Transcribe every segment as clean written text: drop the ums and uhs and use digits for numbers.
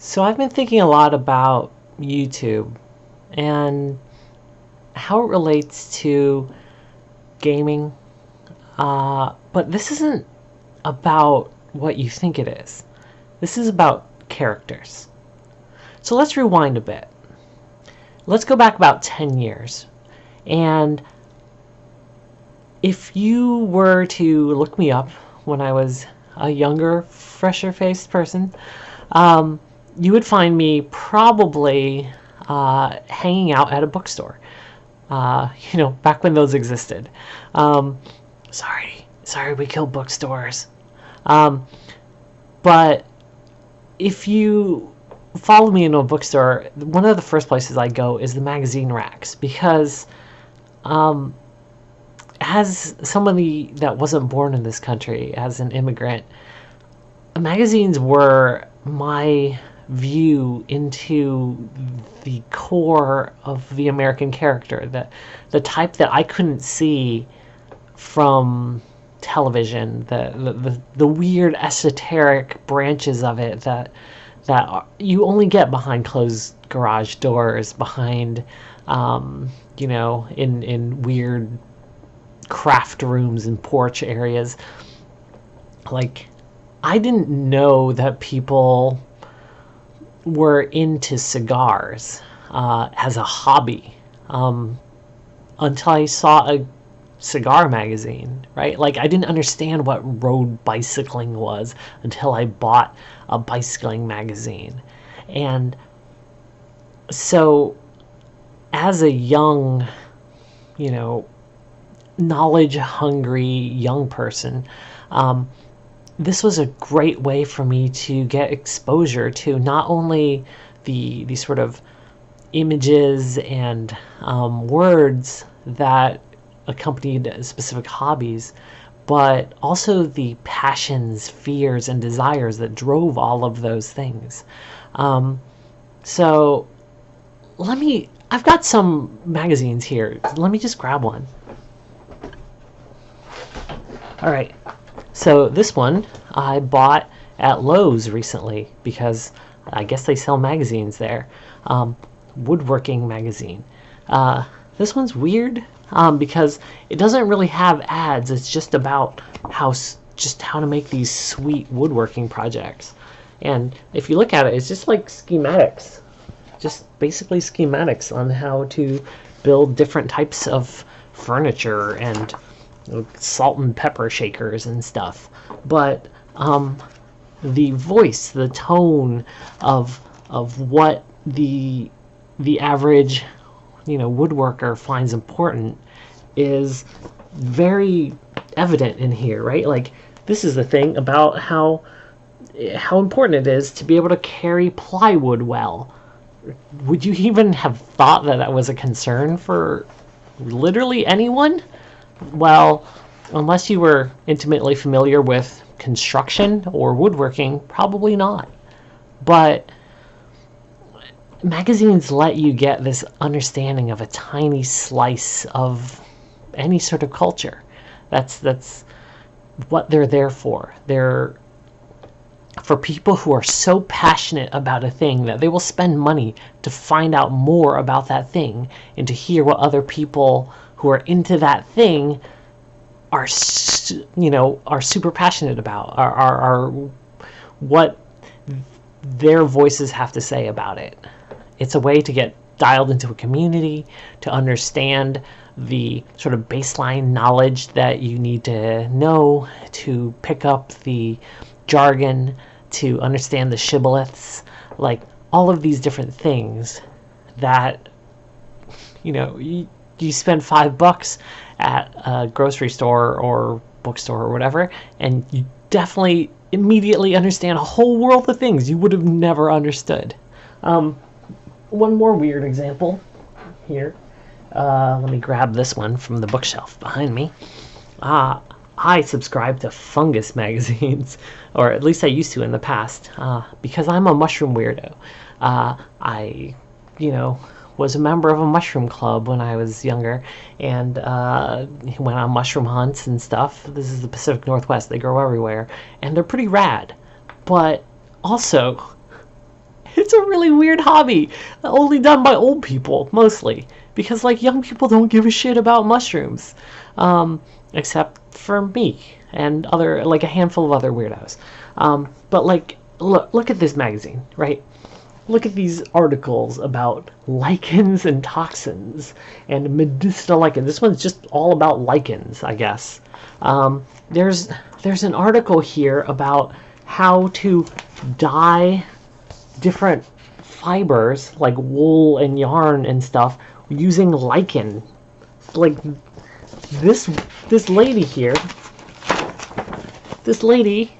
So I've been thinking a lot about YouTube and how it relates to gaming. But this isn't about what you think it is. This is about characters. So let's rewind a bit. Let's go back about 10 years. And if you were to look me up when I was a younger, fresher-faced person, you would find me probably hanging out at a bookstore. Back when those existed. Sorry, we killed bookstores. But if you follow me into a bookstore, one of the first places I go is the magazine racks, because as somebody that wasn't born in this country, as an immigrant, magazines were my view into the core of the American character, the type that I couldn't see from television, the weird esoteric branches of it that you only get behind closed garage doors, behind in weird craft rooms and porch areas. Like, I didn't know that people were into cigars as a hobby until I saw a cigar magazine, right? Like, I didn't understand what road bicycling was until I bought a bicycling magazine. And so as a young, knowledge-hungry young person, this was a great way for me to get exposure to not only the sort of images and words that accompanied specific hobbies, but also the passions, fears, and desires that drove all of those things. So I've got some magazines here. Let me just grab one. All right. So this one I bought at Lowe's recently because I guess they sell magazines there. Woodworking magazine. This one's weird because it doesn't really have ads. It's just about how to make these sweet woodworking projects. And if you look at it, it's just like schematics. Just basically schematics on how to build different types of furniture and salt and pepper shakers and stuff. But the voice, the tone of what the average woodworker finds important is very evident in here, right? Like, this is the thing about how important it is to be able to carry plywood well. Would you even have thought that was a concern for literally anyone? Well, unless you were intimately familiar with construction or woodworking, probably not. But magazines let you get this understanding of a tiny slice of any sort of culture. That's what they're there for. They're for people who are so passionate about a thing that they will spend money to find out more about that thing and to hear what other people who are into that thing are super passionate about, are what their voices have to say about it. It's a way to get dialed into a community, to understand the sort of baseline knowledge that you need to know to pick up the jargon, to understand the shibboleths, like all of these different things that you spend $5 at a grocery store or bookstore or whatever, and you definitely immediately understand a whole world of things you would have never understood. One more weird example here. Let me grab this one from the bookshelf behind me. I subscribe to fungus magazines, or at least I used to in the past, because I'm a mushroom weirdo. I was a member of a mushroom club when I was younger, and went on mushroom hunts and stuff. This is the Pacific Northwest. They grow everywhere, and they're pretty rad. But also, It's a really weird hobby, only done by old people mostly, because like young people don't give a shit about mushrooms, except for me and other, like, a handful of other weirdos. But like, look at this magazine, right? Look at these articles about lichens and toxins and medicinal lichens. This one's just all about lichens, I guess. There's an article here about how to dye different fibers, like wool and yarn and stuff, using lichen. Like this lady here, this lady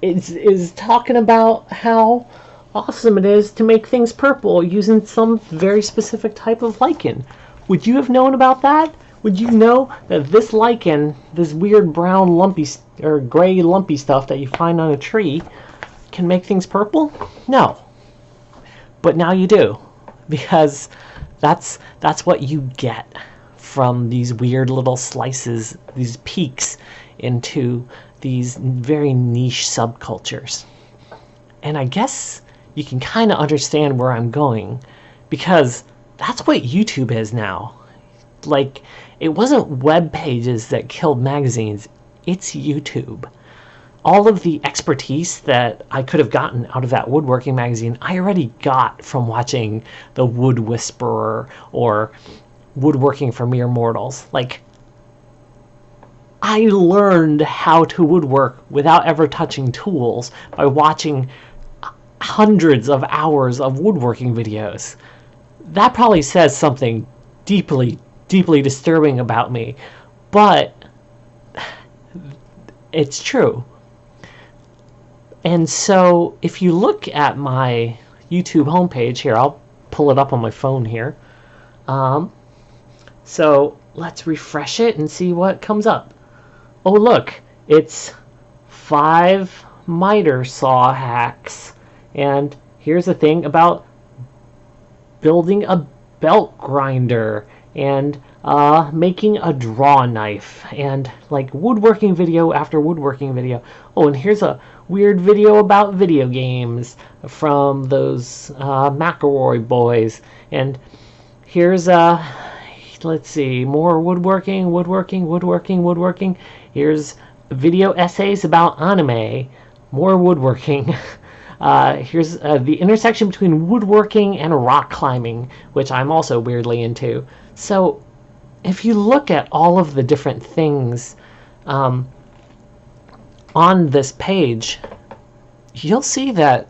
is talking about how awesome it is to make things purple using some very specific type of lichen. Would you have known about that? Would you know that this lichen, this weird brown lumpy or gray lumpy stuff that you find on a tree, can make things purple? No. But now you do, because that's what you get from these weird little slices, these peeks into these very niche subcultures. And I guess you can kind of understand where I'm going, because that's what YouTube is now. Like, it wasn't web pages that killed magazines, it's YouTube. All of the expertise that I could have gotten out of that woodworking magazine, I already got from watching The Wood Whisperer or Woodworking for Mere Mortals. Like, I learned how to woodwork without ever touching tools by watching hundreds of hours of woodworking videos. That probably says something deeply, deeply disturbing about me, but it's true. And so if you look at my YouTube homepage here, I'll pull it up on my phone here. So let's refresh it and see what comes up. Oh, look, it's 5 miter saw hacks. And here's the thing about building a belt grinder and making a draw knife, and like woodworking video after woodworking video. Oh, and here's a weird video about video games from those McElroy boys. And here's let's see, more woodworking. Here's video essays about anime, more woodworking. Here's the intersection between woodworking and rock climbing, which I'm also weirdly into. So if you look at all of the different things on this page, you'll see that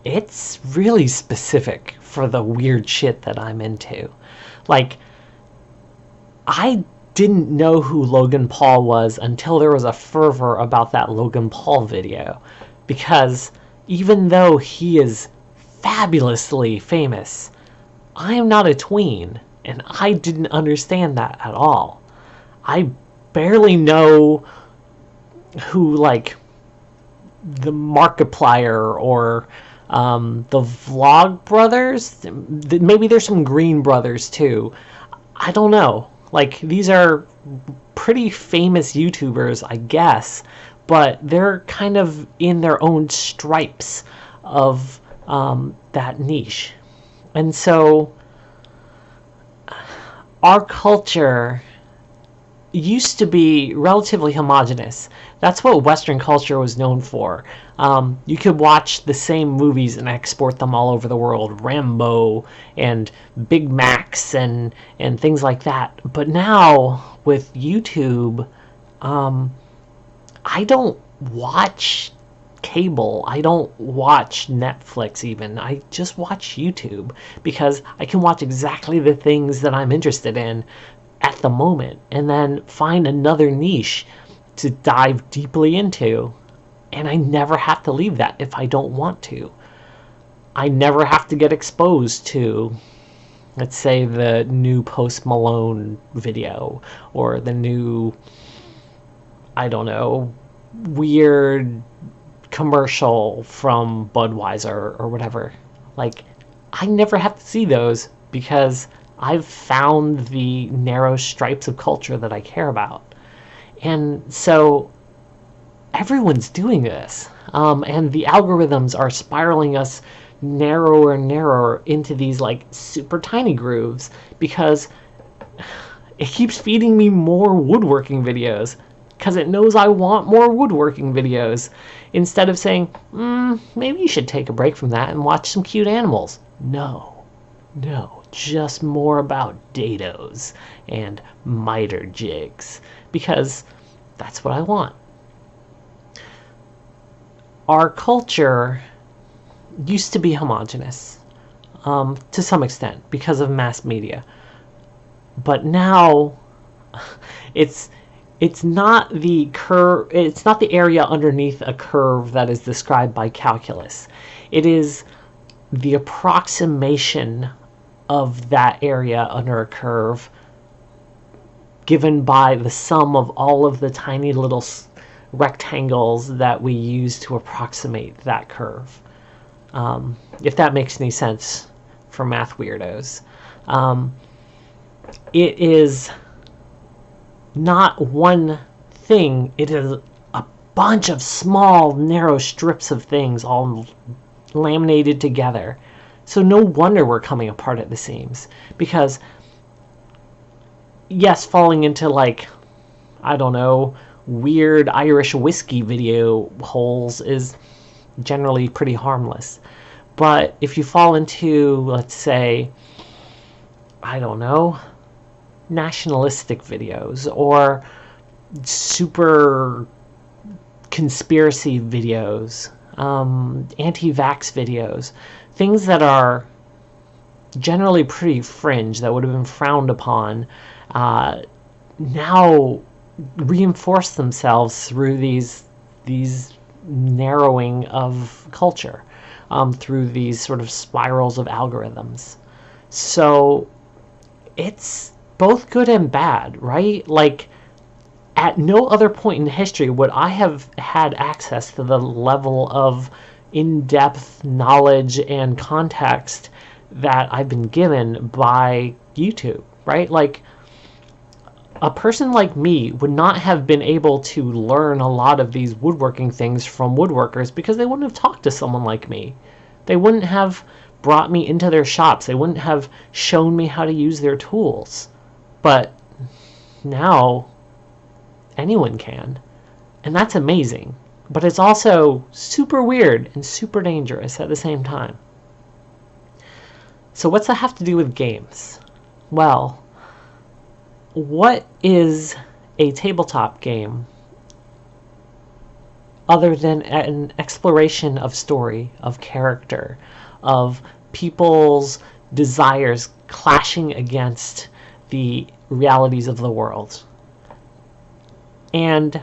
it's really specific for the weird shit that I'm into. Like, I didn't know who Logan Paul was until there was a fervor about that Logan Paul video, because even though he is fabulously famous, I am not a tween, and I didn't understand that at all. I barely know who, like, the Markiplier or the Vlog Brothers. Maybe there's some Green Brothers too. I don't know. Like, these are pretty famous YouTubers, I guess, but they're kind of in their own stripes of that niche. And so our culture used to be relatively homogenous. That's what Western culture was known for. You could watch the same movies and export them all over the world, Rambo and Big Macs and things like that. But now with YouTube, I don't watch cable. I don't watch Netflix even. I just watch YouTube because I can watch exactly the things that I'm interested in at the moment, and then find another niche to dive deeply into, and I never have to leave that if I don't want to. I never have to get exposed to, let's say, the new Post Malone video, or the new, I don't know, weird commercial from Budweiser or whatever. Like, I never have to see those because I've found the narrow stripes of culture that I care about. And so everyone's doing this. And the algorithms are spiraling us narrower and narrower into these like super tiny grooves because it keeps feeding me more woodworking videos because it knows I want more woodworking videos, instead of saying, maybe you should take a break from that and watch some cute animals. No, just more about dados and miter jigs, because that's what I want. Our culture used to be homogenous to some extent because of mass media, but now it's not the curve, it's not the area underneath a curve that is described by calculus. It is the approximation of that area under a curve given by the sum of all of the tiny little rectangles that we use to approximate that curve. If that makes any sense for math weirdos. It is not one thing, it is a bunch of small, narrow strips of things all laminated together. So no wonder we're coming apart at the seams. Because, yes, falling into, like, I don't know, weird Irish whiskey video holes is generally pretty harmless. But if you fall into, let's say, I don't know, nationalistic videos or super conspiracy videos, anti-vax videos, things that are generally pretty fringe, that would have been frowned upon, now reinforce themselves through these narrowing of culture, through these sort of spirals of algorithms. So it's both good and bad, right? Like, at no other point in history would I have had access to the level of in-depth knowledge and context that I've been given by YouTube, right? Like, a person like me would not have been able to learn a lot of these woodworking things from woodworkers because they wouldn't have talked to someone like me. They wouldn't have brought me into their shops. They wouldn't have shown me how to use their tools. But now anyone can. And that's amazing. But it's also super weird and super dangerous at the same time. So what's that have to do with games? Well, what is a tabletop game other than an exploration of story, of character, of people's desires clashing against the realities of the world? And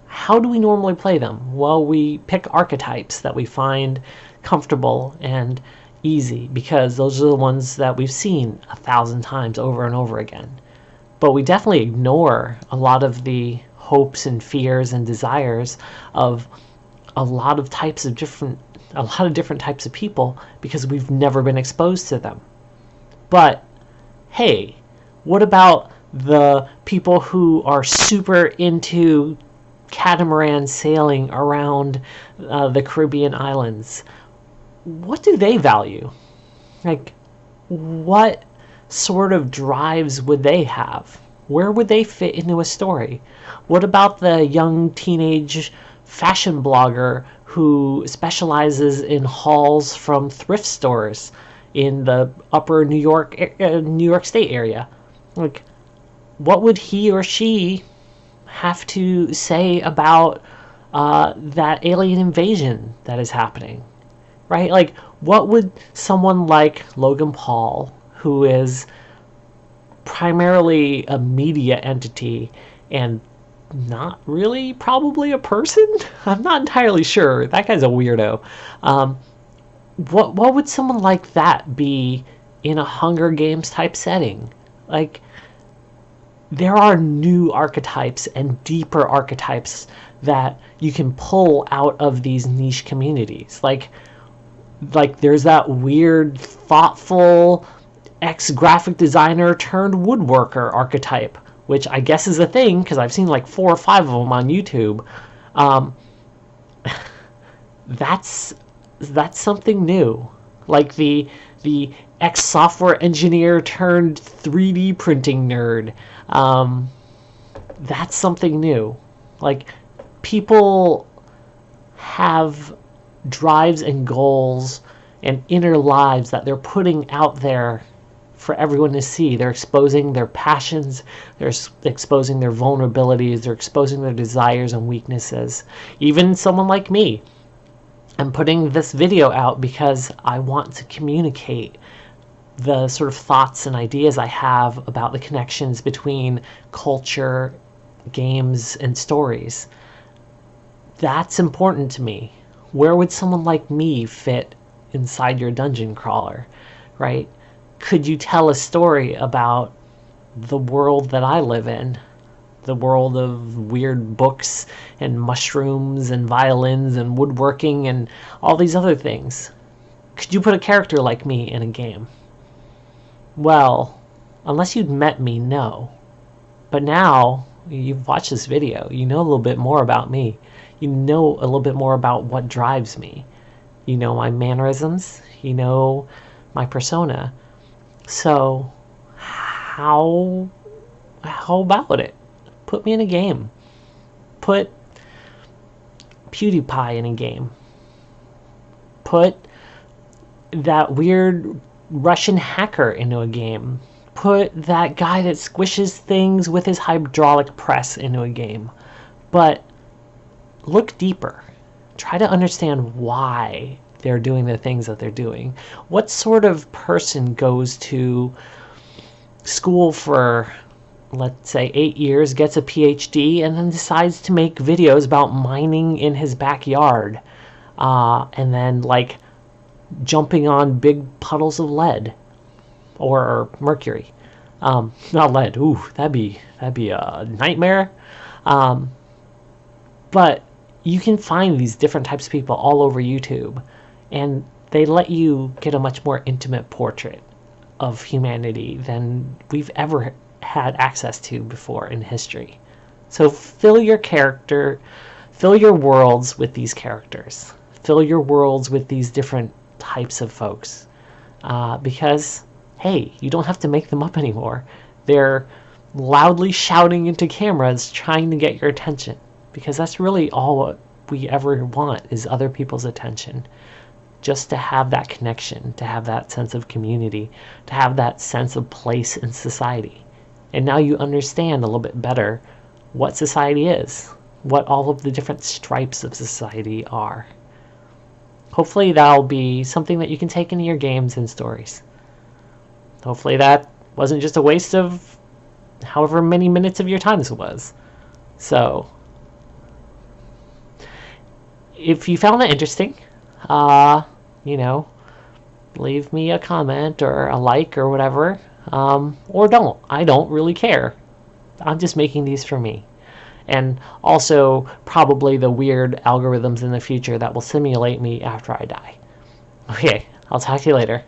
how do we normally play them? Well, we pick archetypes that we find comfortable and easy because those are the ones that we've seen 1,000 times over and over again. But we definitely ignore a lot of the hopes and fears and desires of a lot of different types of people because we've never been exposed to them. But hey, what about the people who are super into catamaran sailing around the Caribbean islands? What do they value? Like, what sort of drives would they have? Where would they fit into a story? What about the young teenage fashion blogger who specializes in hauls from thrift stores in the upper New York State area? Like, what would he or she have to say about that alien invasion that is happening? Right? Like, what would someone like Logan Paul, who is primarily a media entity and not really probably a person? I'm not entirely sure. That guy's a weirdo. What would someone like that be in a Hunger Games type setting? Like, there are new archetypes and deeper archetypes that you can pull out of these niche communities. Like there's that weird, thoughtful ex-graphic designer turned woodworker archetype, which I guess is a thing because I've seen like 4 or 5 of them on YouTube. that's something new. Like the ex-software engineer turned 3D printing nerd. That's something new. Like, people have drives and goals and inner lives that they're putting out there for everyone to see. They're exposing their passions, they're exposing their vulnerabilities, they're exposing their desires and weaknesses. Even someone like me, I'm putting this video out because I want to communicate the sort of thoughts and ideas I have about the connections between culture, games, and stories. That's important to me. Where would someone like me fit inside your dungeon crawler, right? Could you tell a story about the world that I live in? The world of weird books and mushrooms and violins and woodworking and all these other things. Could you put a character like me in a game? Well, unless you'd met me, no. But now, you've watched this video, you know a little bit more about me. You know a little bit more about what drives me. You know my mannerisms. You know my persona. So, how about it? Put me in a game. Put PewDiePie in a game. Put that weird Russian hacker into a game. Put that guy that squishes things with his hydraulic press into a game. But look deeper. Try to understand why they're doing the things that they're doing. What sort of person goes to school for, let's say, 8 years, gets a PhD, and then decides to make videos about mining in his backyard, and then like jumping on big puddles of lead or mercury, not lead. Ooh, that'd be a nightmare. But you can find these different types of people all over YouTube, and they let you get a much more intimate portrait of humanity than we've ever had access to before in history. So fill your worlds with these characters. Fill your worlds with these different types of folks. Because, hey, you don't have to make them up anymore. They're loudly shouting into cameras trying to get your attention. Because that's really all what we ever want, is other people's attention. Just to have that connection, to have that sense of community, to have that sense of place in society. And now you understand a little bit better what society is, what all of the different stripes of society are. Hopefully that'll be something that you can take into your games and stories. Hopefully that wasn't just a waste of however many minutes of your time this was. So, if you found that interesting, leave me a comment or a like or whatever, or don't. I don't really care. I'm just making these for me. And also probably the weird algorithms in the future that will simulate me after I die. Okay, I'll talk to you later.